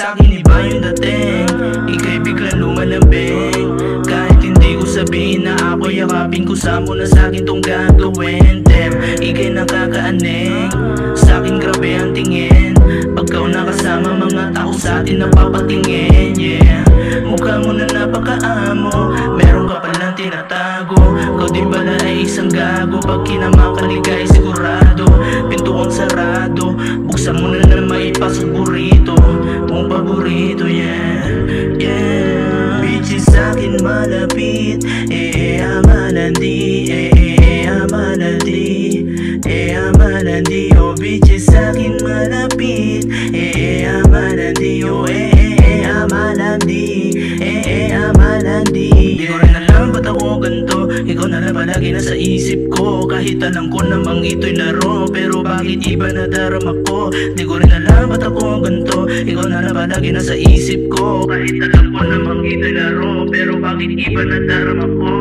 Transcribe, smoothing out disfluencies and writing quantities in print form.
sa'kin iba yung dating. Ika'y biglang lumalambing. Kahit hindi ko sabihin na ako yakapin ko, sa mo na sa'kin tong gagawin. Damn, ika'y nakakaaning. Sa'kin grabe ang tingin. Pagkaw nakasama mga tao sa'tin napapatingin. Yeah, mukha mo na napakaamo, meron ka palang tinatago. Kau din pala ay isang gago. Pag kinamakaligay sigurado, pintuang sarado. Buksan mo na na maipasok burrito, mong paborito, yeah, yeah. Bitches sa'kin malapit, amalandi, amalandi, amalandi. Oh, bitches sa'kin malapit, amalandi, oh, amalandi, amalandi. Di ko rin alam ba't ako ganito, ikaw na lang palagi nasa isip ko. Kahit alam ko namang ito'y laro, pero bakit iba na darama ko? Di ko rin alam ba't ako ganito, ikaw na lang palagi nasa isip ko. Kahit alam ko namang ito'y laro, pero bakit iba na darama ko?